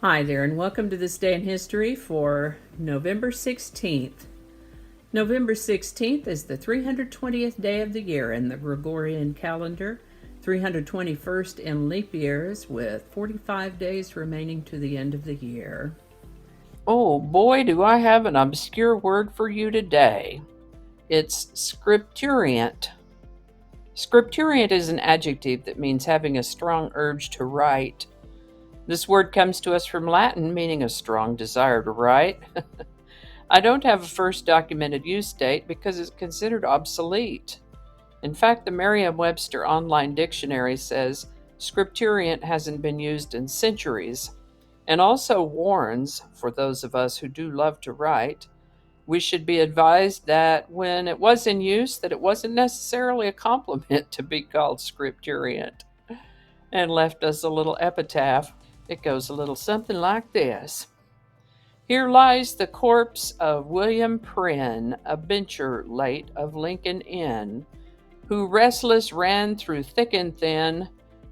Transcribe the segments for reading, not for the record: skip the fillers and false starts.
Hi there, and welcome to this day in history for November 16th. November 16th is the 320th day of the year in the Gregorian calendar, 321st in leap years, with 45 days remaining to the end of the year. Oh boy, do I have an obscure word for you today. It's scripturient. Scripturient is an adjective that means having a strong urge to write. This word comes to us from Latin, meaning a strong desire to write. I don't have a first documented use date because it's considered obsolete. In fact, the Merriam-Webster Online Dictionary says scripturient hasn't been used in centuries, and also warns, for those of us who do love to write, we should be advised that when it was in use, that it wasn't necessarily a compliment to be called scripturient, and left us a little epitaph. It goes a little something like this. Here lies the corpse of William Prynne, a bencher late of Lincoln Inn, who restless ran through thick and thin,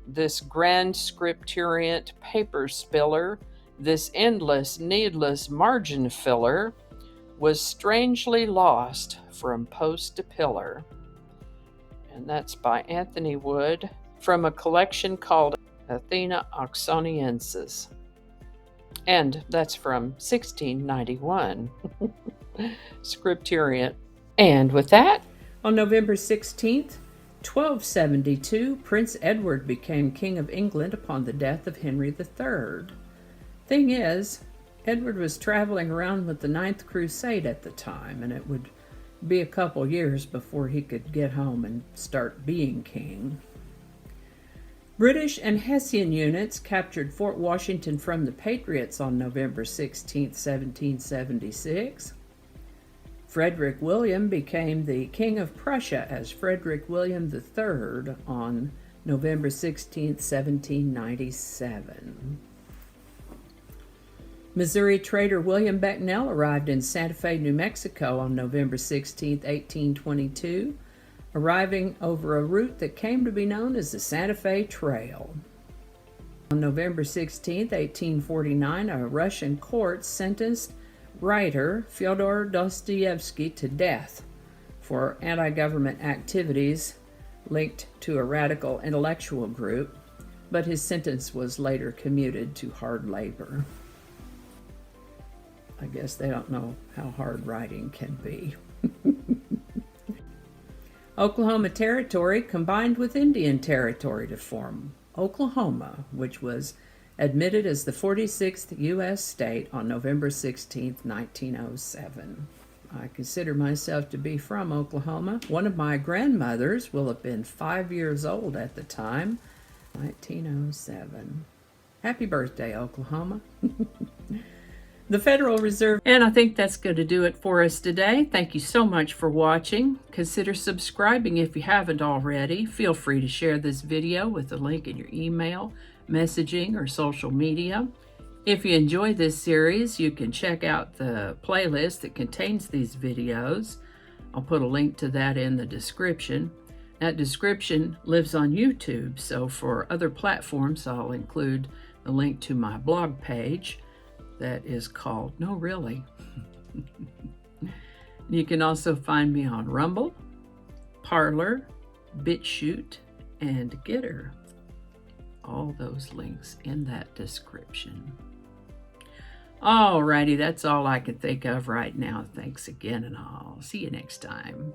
this grand scripturient paper spiller, this endless, needless margin filler, was strangely lost from post to pillar. And that's by Anthony Wood from a collection called Athena Oxoniensis. And that's from 1691. Scripturient. And with that, On November 16th, 1272, Prince Edward became King of England upon the death of Henry III. Thing is, Edward was traveling around with the Ninth Crusade at the time, and it would be a couple years before he could get home and start being king. British and Hessian units captured Fort Washington from the Patriots on November 16, 1776. Frederick William became the King of Prussia as Frederick William III on November 16, 1797. Missouri trader William Becknell arrived in Santa Fe, New Mexico on November 16, 1822, arriving over a route that came to be known as the Santa Fe Trail. On November 16, 1849, a Russian court sentenced writer Fyodor Dostoevsky to death for anti-government activities linked to a radical intellectual group, but his sentence was later commuted to hard labor. I guess they don't know how hard writing can be. Oklahoma Territory combined with Indian Territory to form Oklahoma, which was admitted as the 46th U.S. state on November 16, 1907. I consider myself to be from Oklahoma. One of my grandmothers will have been 5 years old at the time, 1907. Happy birthday, Oklahoma. The Federal Reserve. And I think that's going to do it for us today. Thank you so much for watching. Consider subscribing if you haven't already. Feel free to share this video with a link in your email, messaging, or social media. If you enjoy this series, you can check out the playlist that contains these videos. I'll put a link to that in the description. That description lives on YouTube, so for other platforms, I'll include the link to my blog page that is called No Really. You can also find me on Rumble, Parler, BitChute, and Getter. All those links in that description. Alrighty, that's all I can think of right now. Thanks again, and I'll see you next time.